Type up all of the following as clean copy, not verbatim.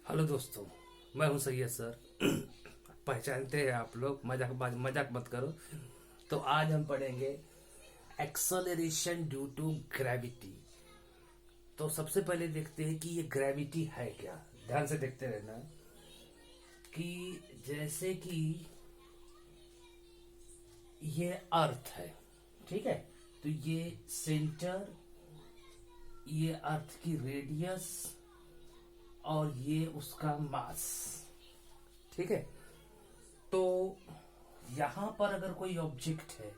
Hello दोस्तों, मैं हूं सैयद सर। पहचानते हैं आप लोग, मजाक मत करो। तो आज हम पढ़ेंगे एक्सेलरेशन ड्यू टू ग्रेविटी। तो सबसे पहले देखते हैं कि ये ग्रेविटी है क्या। ध्यान से देखते रहना कि जैसे कि ये अर्थ है, ठीक है। तो ये सेंटर, ये अर्थ की रेडियस और ये उसका मास, ठीक है। तो यहां पर अगर कोई ऑब्जेक्ट है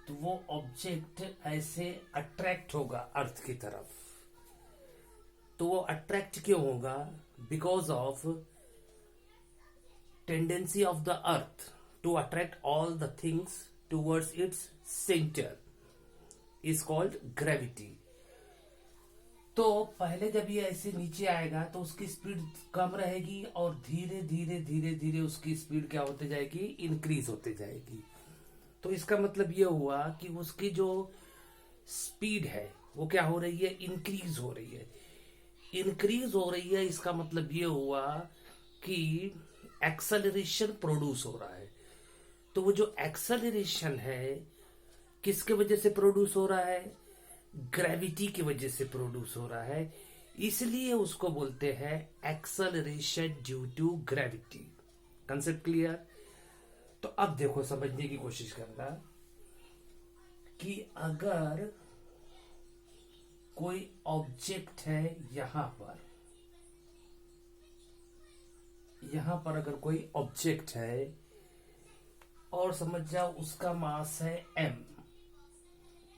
तो वो ऑब्जेक्ट ऐसे अट्रैक्ट होगा अर्थ की तरफ। तो वो अट्रैक्ट क्यों होगा? Because of tendency of the earth to attract all the things towards its centre is called gravity. तो पहले जब ये ऐसे नीचे आएगा तो उसकी स्पीड कम रहेगी और धीरे धीरे धीरे धीरे उसकी स्पीड क्या होते जाएगी? इंक्रीज होते जाएगी। तो इसका मतलब ये हुआ कि उसकी जो स्पीड है वो क्या हो रही है? इंक्रीज हो रही है। इंक्रीज हो रही है, इसका मतलब ये हुआ कि एक्सेलरेशन प्रोड्यूस हो रहा है। तो वो जो एक्सेलरेशन है किसके वजह से प्रोड्यूस हो रहा है? ग्रेविटी की वजह से प्रोड्यूस हो रहा है। इसलिए उसको बोलते हैं acceleration due to gravity. Concept clear? तो अब देखो, समझने की कोशिश करना कि अगर कोई ऑब्जेक्ट है यहां पर अगर कोई ऑब्जेक्ट है और समझ जाओ उसका मास है m,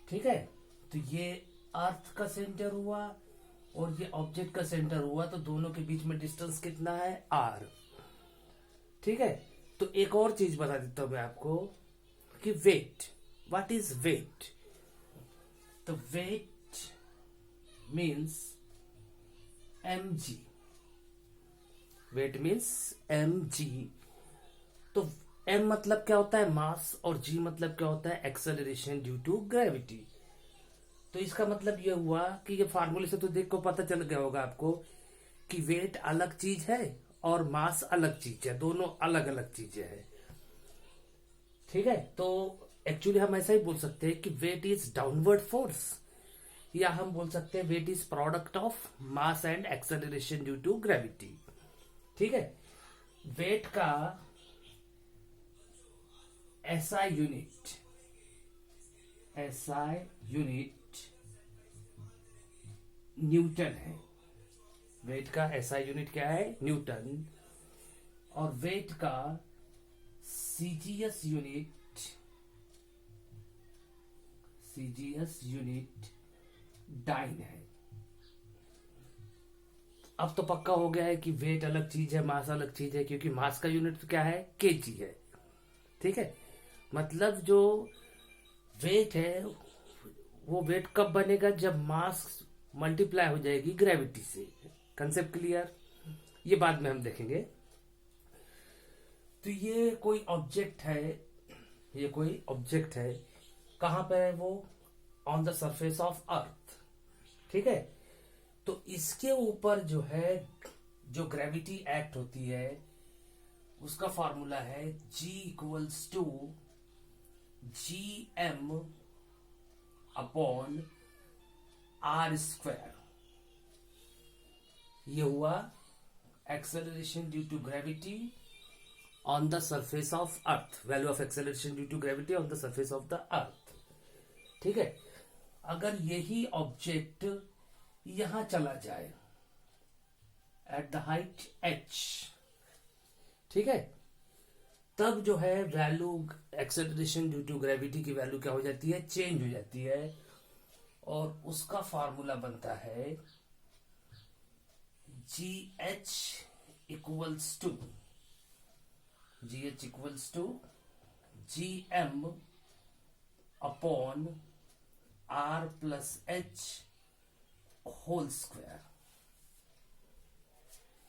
ठीक है। तो ये अर्थ का सेंटर हुआ और ये ऑब्जेक्ट का सेंटर हुआ, तो दोनों के बीच में डिस्टेंस कितना है? r, ठीक है। तो एक और चीज बता देता हूं मैं आपको कि वेट, व्हाट इज वेट? तो weight means mg। Weight means mg। तो m मतलब क्या होता है? मास, और g मतलब क्या होता है? Acceleration due to gravity. तो इसका मतलब यह हुआ कि ये फार्मूले से तो देख को पता चल गया होगा आपको कि वेट अलग चीज है और मास अलग चीज है, दोनों अलग अलग चीजें हैं, ठीक है। तो एक्चुअली हम ऐसा ही बोल सकते हैं कि वेट इज डाउनवर्ड फोर्स, या हम बोल सकते हैं weight is product of mass and acceleration due to gravity, ठीक है। वेट का एसआई यूनिट न्यूटन है। वेट का एसआई यूनिट क्या है? न्यूटन। और वेट का सीजीएस यूनिट डाइन है। अब तो पक्का हो गया है कि वेट अलग चीज है, मास अलग चीज है, क्योंकि मास का यूनिट तो क्या है? केजी है, ठीक है। मतलब जो वेट है वो वेट कब बनेगा? जब मास मल्टीप्लाई हो जाएगी ग्रेविटी से। Concept clear? ये बाद में हम देखेंगे। तो ये कोई ऑब्जेक्ट है, कहां पे है वो? ऑन द सरफेस ऑफ अर्थ, ठीक है। तो इसके ऊपर जो है, जो ग्रेविटी एक्ट होती है उसका फॉर्मूला है G equals to GM upon r²। ये हुआ acceleration due to gravity on the surface of earth. Value of acceleration due to gravity on the surface of the earth, ठीक है। अगर यही ऑब्जेक्ट यहां चला जाए एट द हाइट h, ठीक है, तब जो है value acceleration due to gravity की वैल्यू क्या हो जाती है? चेंज हो जाती है। और उसका फॉर्मूला बनता है GH equals to GM upon r+h whole square,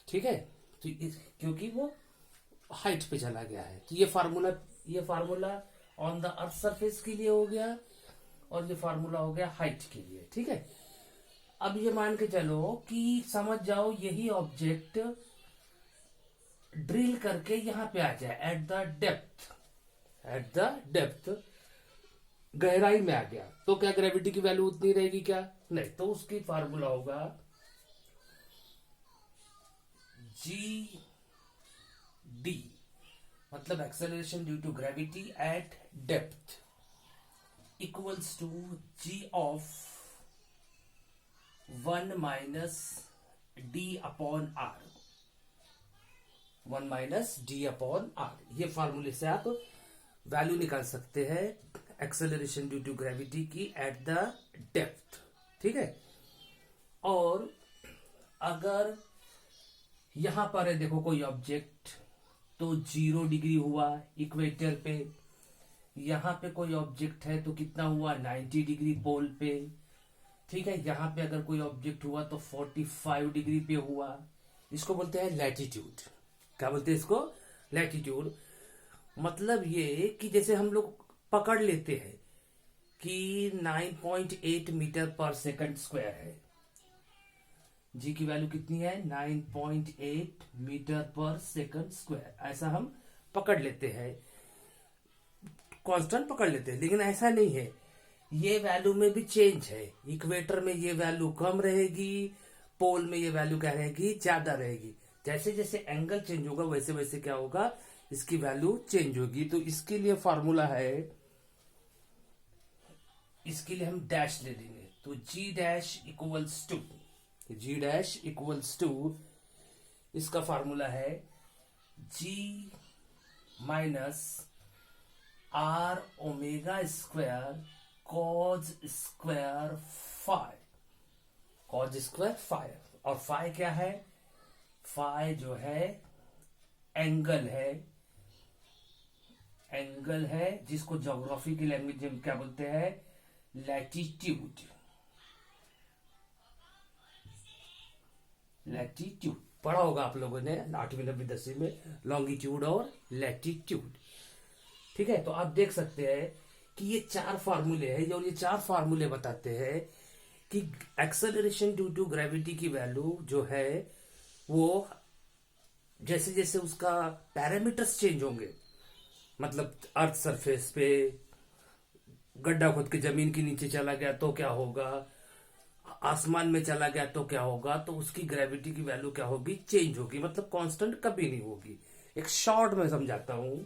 ठीक है। तो क्योंकि वो हाइट पे चला गया है, तो ये formula on the earth surface के लिए हो गया और ये फार्मूला हो गया हाइट के लिए, ठीक है। अब ये मान के चलो कि समझ जाओ यही ऑब्जेक्ट ड्रिल करके यहां पे आ जाए एट द डेप्थ गहराई में आ गया, तो क्या ग्रेविटी की वैल्यू उतनी रहेगी क्या? नहीं। तो उसकी फार्मूला होगा जी डी, मतलब acceleration due to gravity at depth equals to G of 1 minus D upon R, 1 minus D upon R. ये फार्मूले से आप वैल्यू निकाल सकते हैं एक्सेलरेशन ड्यू टू ग्रेविटी की एट द डेप्थ। ठीक है। और अगर यहां पर है देखो कोई ऑब्जेक्ट, तो 0 डिग्री हुआ इक्वेटर पे। यहां पे कोई ऑब्जेक्ट है तो कितना हुआ 90 डिग्री पोल पे। ठीक है। यहां पे अगर कोई ऑब्जेक्ट हुआ तो 45 डिग्री पे हुआ। इसको बोलते हैं लैटिट्यूड। क्या बोलते हैं इसको? लैटिट्यूड। मतलब ये कि जैसे हम लोग पकड़ लेते हैं कि 9.8 मीटर पर सेकंड स्क्वायर है। जी की वैल्यू कितनी है? 9.8 मीटर पर सेकंड स्क्वायर। ऐसा हम पकड़ लेते हैं, कांस्टेंट पकड़ लेते हैं। लेकिन ऐसा नहीं है, ये वैल्यू में भी चेंज है। इक्वेटर में ये वैल्यू कम रहेगी, पोल में ये वैल्यू क्या रहेगी? ज्यादा रहेगी। जैसे जैसे एंगल चेंज होगा वैसे वैसे क्या होगा? इसकी वैल्यू चेंज होगी। तो इसके लिए फॉर्मूला है, इसके लिए हम डैश ले लेंगे। तो जी डैश इक्वल्स टू इसका फॉर्मूला है g minus r omega square cos square phi. और फाई क्या है? फाई जो है एंगल है जिसको ज्योग्राफी की लैंग्वेज में क्या बोलते हैं? लैटिट्यूड। पढ़ा होगा आप लोगों ने 8वीं 9वीं 10वीं में, लॉन्गिट्यूड और लैटिट्यूड। ठीक है। तो आप देख सकते हैं कि ये 4 फार्मूले हैं और ये 4 फार्मूले बताते हैं कि एक्सेलरेशन ड्यू टू ग्रेविटी की वैल्यू जो है वो जैसे जैसे उसका पैरामीटर्स चेंज होंगे, मतलब अर्थ सरफेस पे गड्ढा खोद के जमीन के नीचे चला गया तो क्या होगा, आसमान में चला गया तो क्या होगा, तो उसकी ग्रेविटी की वैल्यू क्या होगी? चेंज होगी। मतलब कांस्टेंट कभी नहीं होगी। एक शॉर्ट में समझाता हूं,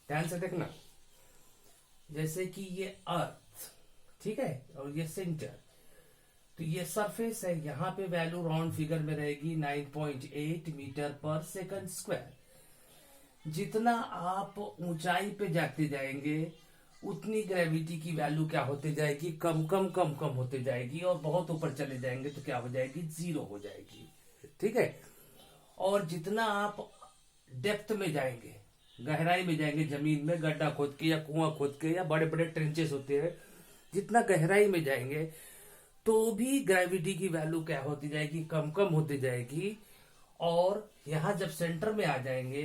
ध्यान से देखना। जैसे कि ये अर्थ, ठीक है, और ये सेंटर, तो ये सरफेस है। यहां पे वैल्यू राउंड फिगर में रहेगी 9.8 मीटर पर सेकंड स्क्वायर। जितना आप ऊंचाई पे जाते जाएंगे उतनी ग्रेविटी की वैल्यू क्या होते जाएगी? कम होते जाएगी। और बहुत ऊपर चले जाएंगे तो क्या हो जाएगी? 0 हो जाएगी। ठीक है। और जितना आप डेप्थ में जाएंगे, गहराई में जाएंगे, जमीन में गड्ढा खोद के या कुआं खोद के या बड़े बड़े ट्रेंचेस होते हैं, जितना गहराई में जाएंगे तो भी ग्रेविटी की वैल्यू क्या होती जाएगी? कम होती जाएगी। और यहां जब सेंटर में आ जाएंगे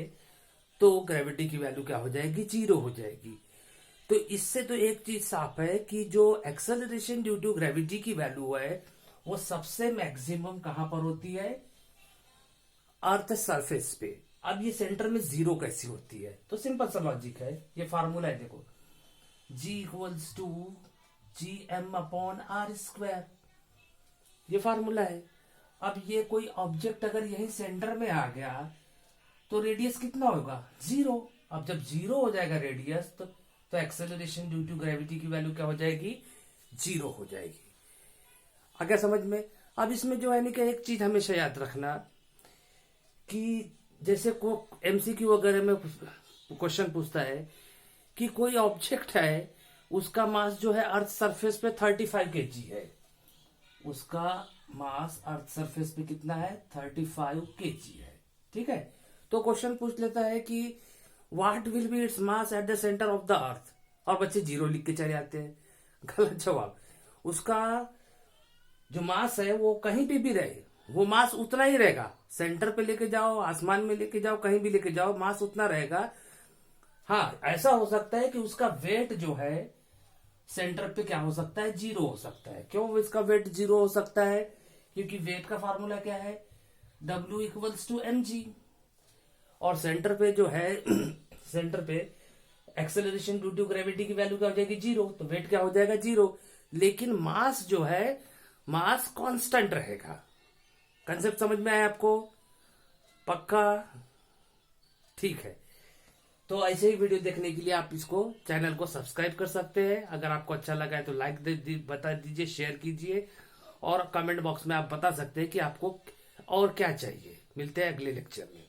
तो ग्रेविटी की वैल्यू क्या हो जाएगी? 0 हो जाएगी। तो इससे तो एक चीज साफ है कि जो एक्सेलरेशन ड्यू टू ग्रेविटी की वैल्यू है वो सबसे मैक्सिमम कहां पर होती है? अर्थ सरफेस पे। अब ये सेंटर में 0 कैसी होती है? तो सिंपल सा लॉजिक है, ये फार्मूला है देखो, G equals to GM upon R square. ये फार्मूला है। अब ये कोई ऑब्जेक्ट अगर यही सेंटर में आ गया तो रेडियस कितना होगा? 0। अब जब 0 हो जाएगा रेडियस तो एक्सेलरेशन ड्यू टू ग्रेविटी की वैल्यू क्या हो जाएगी? 0 हो जाएगी। आ गया समझ में? अब इसमें जो है ना कि एक चीज हमेशा याद रखना कि जैसे को एमसीक्यू वगैरह में क्वेश्चन पूछता है कि कोई ऑब्जेक्ट है, उसका मास जो है अर्थ सरफेस पे 35 केजी है। उसका मास अर्थ सरफेस पे कितना है? 35 केजी है। ठीक है। तो क्वेश्चन पूछ लेता है कि what will be its mass at the centre of the अर्थ, और बच्चे 0 लिख के चले आते हैं। गलत जवाब। उसका जो मास है वो कहीं पे भी रहे, वो मास उतना ही रहेगा। सेंटर पे लेके जाओ, आसमान में लेके जाओ, कहीं भी लेके जाओ, मास उतना रहेगा। हाँ, ऐसा हो सकता है कि उसका वेट जो है सेंटर पे क्या हो सकता है, 0 हो सकता है। क्यों इसका वेट 0 हो सकता है, क्योंकि वेट का फार्मूला क्या है, W इक्वल्स टू mg। और सेंटर पे जो है सेंटर पे एक्सेलरेशन ड्यू टू ग्रेविटी की वैल्यू क्या हो जाएगी, 0, तो वेट क्या हो जाएगा, 0। लेकिन मास जो है, मास कांस्टेंट रहेगा। कंसेप्ट समझ में आया आपको, पक्का, ठीक है। तो ऐसे ही वीडियो देखने के लिए आप इसको चैनल को सब्सक्राइब कर सकते हैं। अगर आपको अच्छा लगा है तो लाइक बता दीजिए, शेयर कीजिए, और कमेंट बॉक्स में आप बता सकते हैं कि आपको और क्या चाहिए। मिलते हैं अगले लेक्चर में।